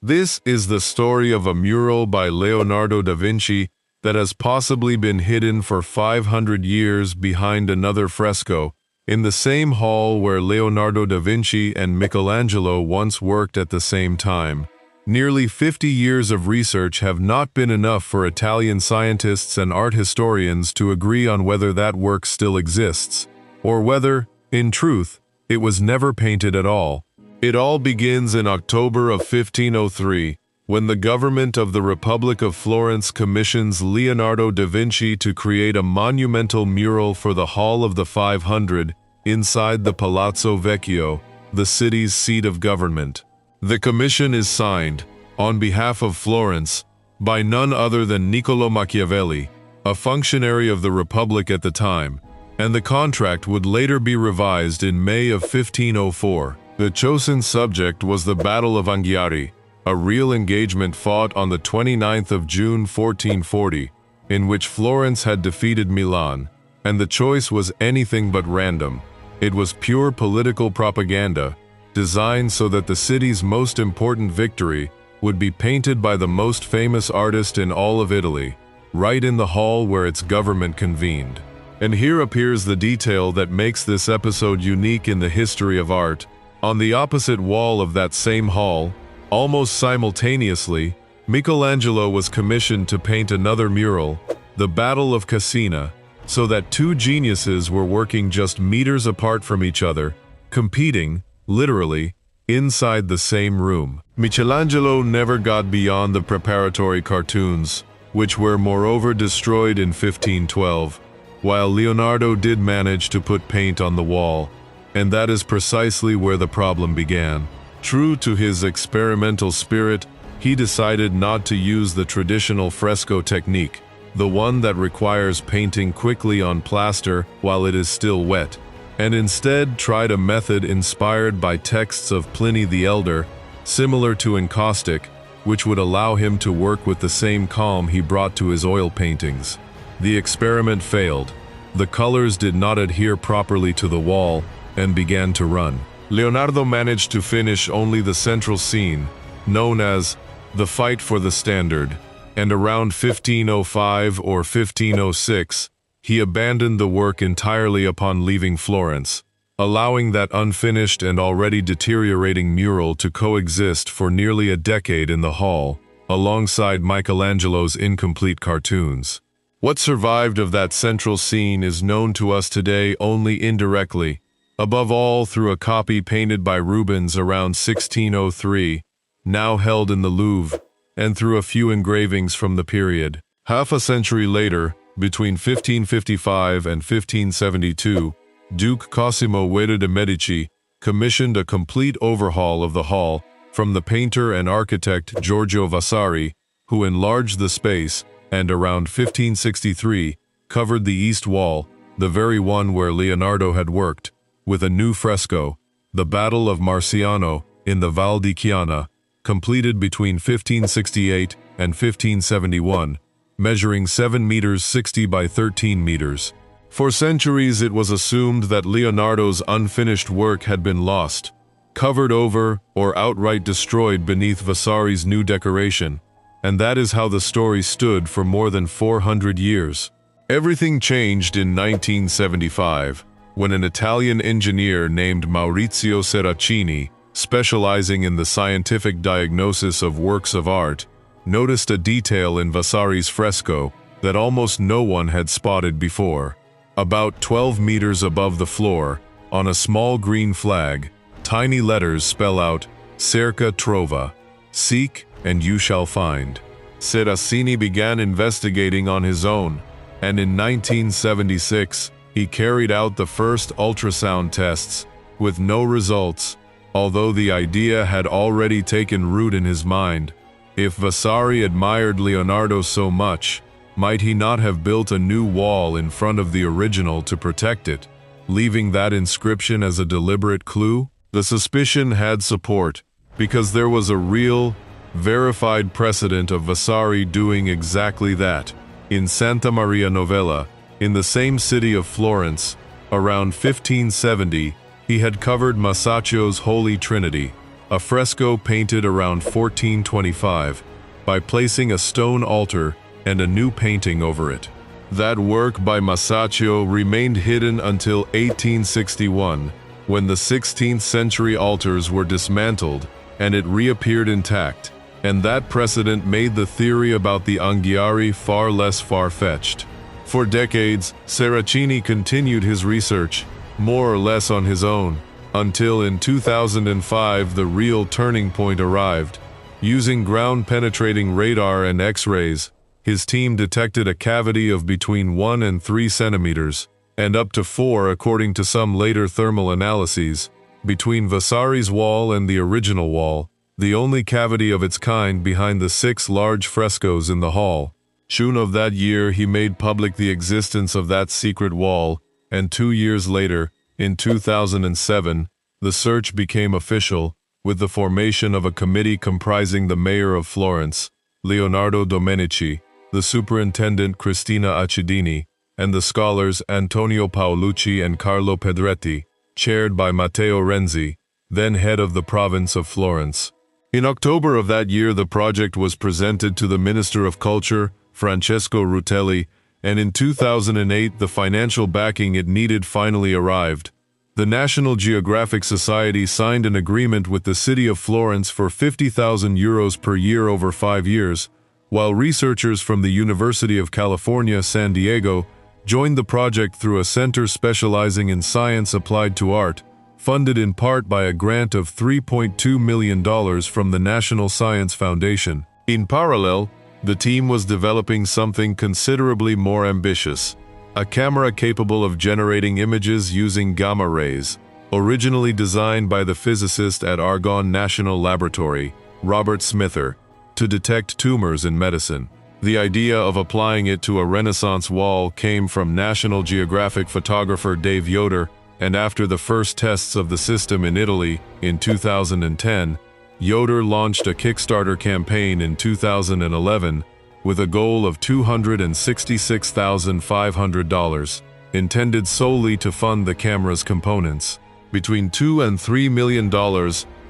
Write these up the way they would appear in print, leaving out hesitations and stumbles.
This is the story of a mural by Leonardo da Vinci that has possibly been hidden for 500 years behind another fresco, in the same hall where Leonardo da Vinci and Michelangelo once worked at the same time. Nearly 50 years of research have not been enough for Italian scientists and art historians to agree on whether that work still exists, or whether, in truth, it was never painted at all. It all begins in October of 1503, when the government of the Republic of Florence commissions Leonardo da Vinci to create a monumental mural for the Hall of the 500 inside the Palazzo Vecchio, the city's seat of government. The commission is signed, on behalf of Florence, by none other than Niccolò Machiavelli, a functionary of the Republic at the time, and the contract would later be revised in May of 1504. The chosen subject was the Battle of Anghiari, a real engagement fought on the 29th of June 1440, in which Florence had defeated Milan, and the choice was anything but random. It was pure political propaganda, designed so that the city's most important victory would be painted by the most famous artist in all of Italy, right in the hall where its government convened. And here appears the detail that makes this episode unique in the history of art. On the opposite wall of that same hall, almost simultaneously, Michelangelo was commissioned to paint another mural, the Battle of Cassina, so that two geniuses were working just meters apart from each other, competing, literally, inside the same room. Michelangelo never got beyond the preparatory cartoons, which were moreover destroyed in 1512, while Leonardo did manage to put paint on the wall, and that is precisely where the problem began. True to his experimental spirit, he decided not to use the traditional fresco technique, the one that requires painting quickly on plaster while it is still wet, and instead tried a method inspired by texts of Pliny the Elder, similar to encaustic, which would allow him to work with the same calm he brought to his oil paintings. The experiment failed. The colors did not adhere properly to the wall and began to run. Leonardo managed to finish only the central scene, known as the Fight for the Standard, and around 1505 or 1506, he abandoned the work entirely upon leaving Florence, allowing that unfinished and already deteriorating mural to coexist for nearly a decade in the hall, alongside Michelangelo's incomplete cartoons. What survived of that central scene is known to us today only indirectly, above all through a copy painted by Rubens around 1603, now held in the Louvre, and through a few engravings from the period. Half a century later, between 1555 and 1572, Duke Cosimo de Medici commissioned a complete overhaul of the hall from the painter and architect Giorgio Vasari, who enlarged the space and around 1563 covered the east wall, the very one where Leonardo had worked, with a new fresco, the Battle of Marciano in the Val di Chiana, completed between 1568 and 1571, measuring 7 meters 60 by 13 meters. For centuries it was assumed that Leonardo's unfinished work had been lost, covered over, or outright destroyed beneath Vasari's new decoration, and that is how the story stood for more than 400 years. Everything changed in 1975, when an Italian engineer named Maurizio Serracini, specializing in the scientific diagnosis of works of art, noticed a detail in Vasari's fresco that almost no one had spotted before. About 12 meters above the floor, on a small green flag, tiny letters spell out, Cerca Trova, seek and you shall find. Serracini began investigating on his own, and in 1976, he carried out the first ultrasound tests, with no results, although the idea had already taken root in his mind. If Vasari admired Leonardo so much, might he not have built a new wall in front of the original to protect it, leaving that inscription as a deliberate clue? The suspicion had support, because there was a real, verified precedent of Vasari doing exactly that. In Santa Maria Novella, in the same city of Florence, around 1570, he had covered Masaccio's Holy Trinity, a fresco painted around 1425, by placing a stone altar and a new painting over it. That work by Masaccio remained hidden until 1861, when the 16th century altars were dismantled and it reappeared intact, and that precedent made the theory about the Anghiari far less far-fetched. For decades, Seracini continued his research, more or less on his own, until in 2005 the real turning point arrived. Using ground-penetrating radar and X-rays, his team detected a cavity of between 1 and 3 centimeters, and up to 4 according to some later thermal analyses, between Vasari's wall and the original wall, the only cavity of its kind behind the 6 large frescoes in the hall. June of that year he made public the existence of that secret wall, and 2 years later, in 2007, the search became official, with the formation of a committee comprising the mayor of Florence, Leonardo da Vinci, the superintendent Cristina Accidini, and the scholars Antonio Paolucci and Carlo Pedretti, chaired by Matteo Renzi, then head of the province of Florence. In October of that year the project was presented to the Minister of Culture, Francesco Rutelli, and in 2008 the financial backing it needed finally arrived. The National Geographic Society signed an agreement with the city of Florence for €50,000 per year over 5 years, while researchers from the University of California, San Diego, joined the project through a center specializing in science applied to art, funded in part by a grant of $3.2 million from the National Science Foundation. In parallel, the team was developing something considerably more ambitious, a camera capable of generating images using gamma rays, originally designed by the physicist at Argonne National Laboratory, Robert Smither, to detect tumors in medicine. The idea of applying it to a Renaissance wall came from National Geographic photographer Dave Yoder, and after the first tests of the system in Italy in 2010, Yoder launched a Kickstarter campaign in 2011 with a goal of $266,500, intended solely to fund the camera's components. Between $2 and $3 million,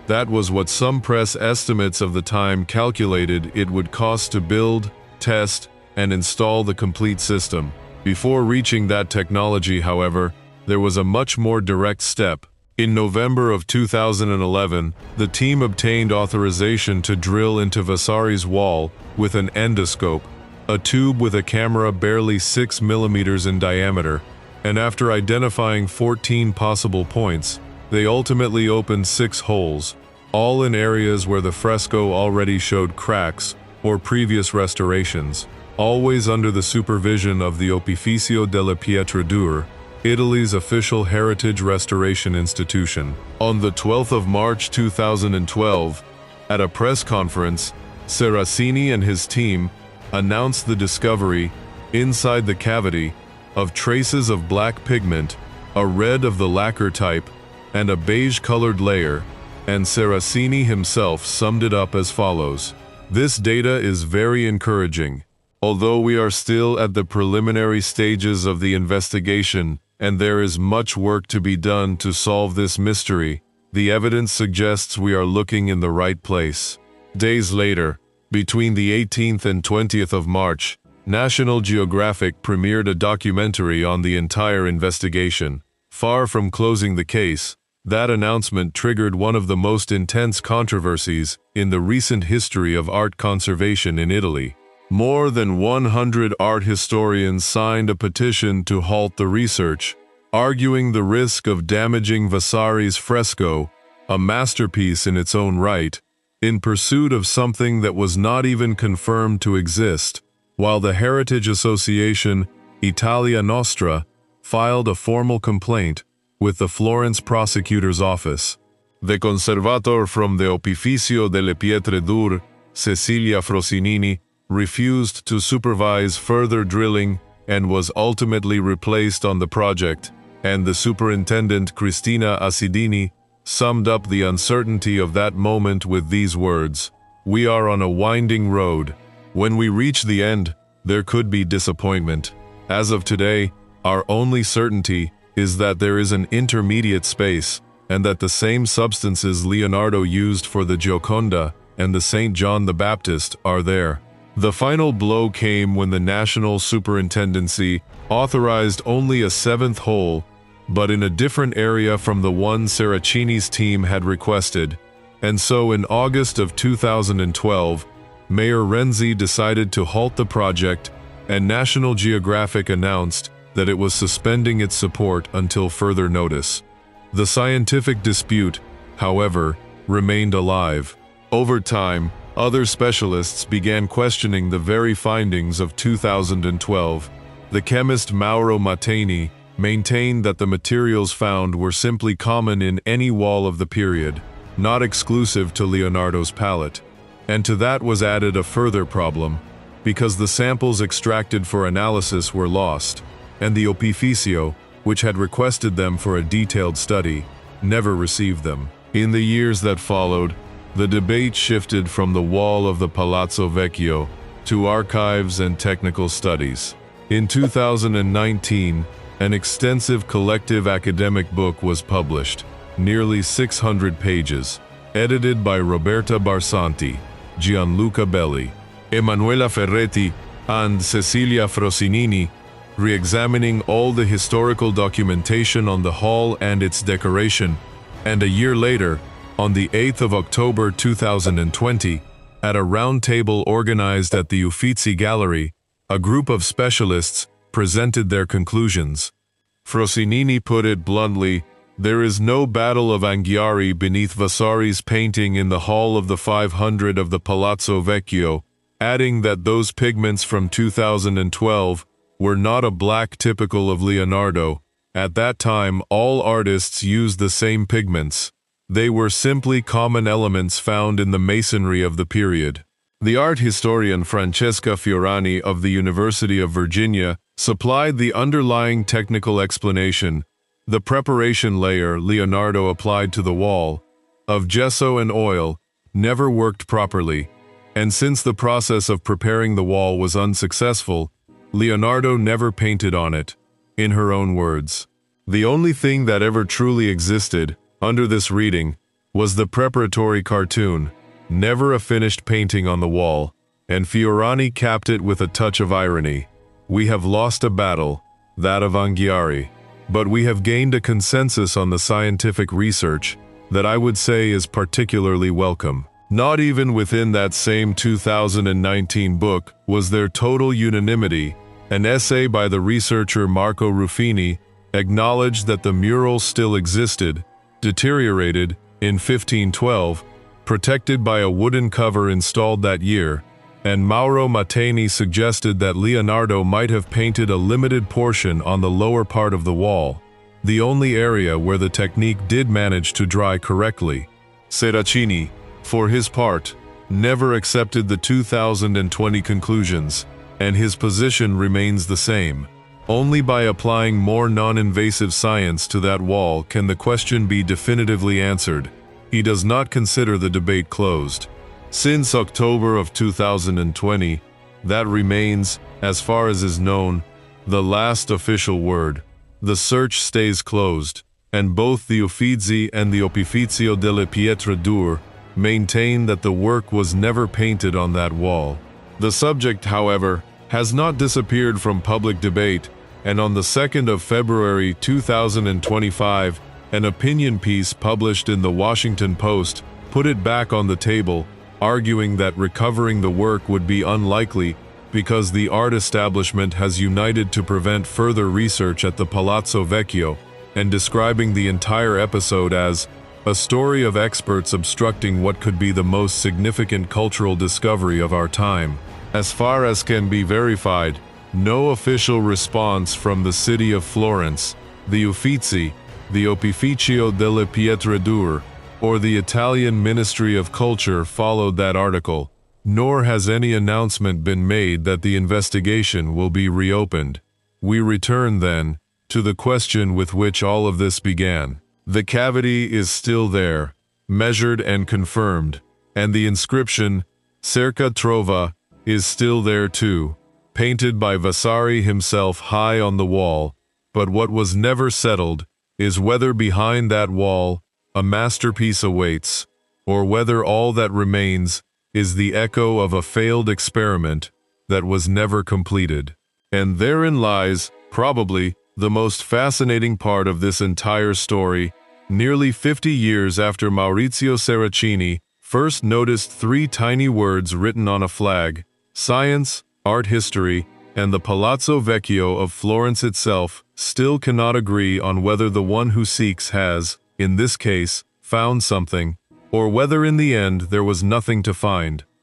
that was what some press estimates of the time calculated it would cost to build, test, and install the complete system. Before reaching that technology, however, there was a much more direct step. In November of 2011, the team obtained authorization to drill into Vasari's wall with an endoscope, a tube with a camera barely 6 millimeters in diameter, and after identifying 14 possible points, they ultimately opened 6 holes, all in areas where the fresco already showed cracks or previous restorations, always under the supervision of the Opificio delle Pietre Dure, Italy's official heritage restoration institution. On the 12th of March 2012, at a press conference, Seracini and his team announced the discovery, inside the cavity, of traces of black pigment, a red of the lacquer type, and a beige-colored layer, and Seracini himself summed it up as follows: "This data is very encouraging. Although we are still at the preliminary stages of the investigation, and there is much work to be done to solve this mystery, the evidence suggests we are looking in the right place." Days later, between the 18th and 20th of March, National Geographic premiered a documentary on the entire investigation. Far from closing the case, that announcement triggered one of the most intense controversies in the recent history of art conservation in Italy. More than 100 art historians signed a petition to halt the research, arguing the risk of damaging Vasari's fresco, a masterpiece in its own right, in pursuit of something that was not even confirmed to exist, while the Heritage Association, Italia Nostra, filed a formal complaint with the Florence prosecutor's office. The conservator from the Opificio delle Pietre Dure, Cecilia Frosinini, refused to supervise further drilling and was ultimately replaced on the project, and the superintendent Cristina Accidini summed up the uncertainty of that moment with these words: "We are on a winding road. When we reach the end, there could be disappointment. As of today, our only certainty is that there is an intermediate space, and that the same substances Leonardo used for the Gioconda and the St. John the Baptist are there. The final blow came when the National Superintendency authorized only a seventh hole, but in a different area from the one Saracini's team had requested, and so in August of 2012, Mayor Renzi decided to halt the project, and National Geographic announced that it was suspending its support until further notice. The scientific dispute, however, remained alive. Over time, other specialists began questioning the very findings of 2012. The chemist Mauro Mattei maintained that the materials found were simply common in any wall of the period, not exclusive to Leonardo's palette. And to that was added a further problem, because the samples extracted for analysis were lost, and the Opificio, which had requested them for a detailed study, never received them. In the years that followed, the debate shifted from the wall of the Palazzo Vecchio to archives and technical studies. In 2019, an extensive collective academic book was published, nearly 600 pages, edited by Roberta Barsanti, Gianluca Belli, Emanuela Ferretti, and Cecilia Frosinini, re-examining all the historical documentation on the hall and its decoration, and a year later, on the 8th of October 2020, at a round table organized at the Uffizi Gallery, a group of specialists presented their conclusions. Frosinini put it bluntly, "There is no Battle of Anghiari beneath Vasari's painting in the Hall of the 500 of the Palazzo Vecchio," adding that those pigments from 2012 were not a black typical of Leonardo. At that time, all artists used the same pigments. They were simply common elements found in the masonry of the period. The art historian Francesca Fiorani of the University of Virginia supplied the underlying technical explanation. The preparation layer Leonardo applied to the wall, of gesso and oil, never worked properly, and since the process of preparing the wall was unsuccessful, Leonardo never painted on it. In her own words, "The only thing that ever truly existed, under this reading, was the preparatory cartoon, never a finished painting on the wall," and Fiorani capped it with a touch of irony. "We have lost a battle, that of Anghiari, but we have gained a consensus on the scientific research that I would say is particularly welcome." Not even within that same 2019 book was there total unanimity. An essay by the researcher Marco Ruffini acknowledged that the mural still existed, deteriorated, in 1512, protected by a wooden cover installed that year, and Mauro Mattei suggested that Leonardo might have painted a limited portion on the lower part of the wall, the only area where the technique did manage to dry correctly. Seracini, for his part, never accepted the 2020 conclusions, and his position remains the same. Only by applying more non-invasive science to that wall can the question be definitively answered. He does not consider the debate closed. Since October of 2020, that remains, as far as is known, the last official word. The search stays closed, and both the Uffizi and the Opificio delle Pietre Dure maintain that the work was never painted on that wall. The subject, however, has not disappeared from public debate, and on the 2nd of February 2025, an opinion piece published in the Washington Post put it back on the table, arguing that recovering the work would be unlikely because the art establishment has united to prevent further research at the Palazzo Vecchio, and describing the entire episode as a story of experts obstructing what could be the most significant cultural discovery of our time. As far as can be verified, no official response from the city of Florence, the Uffizi, the Opificio delle Pietre Dure, or the Italian Ministry of Culture followed that article, nor has any announcement been made that the investigation will be reopened. We return, then, to the question with which all of this began. The cavity is still there, measured and confirmed, and the inscription, Cerca Trova, is still there too, painted by Vasari himself high on the wall, but what was never settled is whether behind that wall a masterpiece awaits, or whether all that remains is the echo of a failed experiment that was never completed. And therein lies, probably, the most fascinating part of this entire story. Nearly 50 years after Maurizio Saraceni first noticed three tiny words written on a flag, science, art history, and the Palazzo Vecchio of Florence itself still cannot agree on whether the one who seeks has, in this case, found something, or whether in the end there was nothing to find.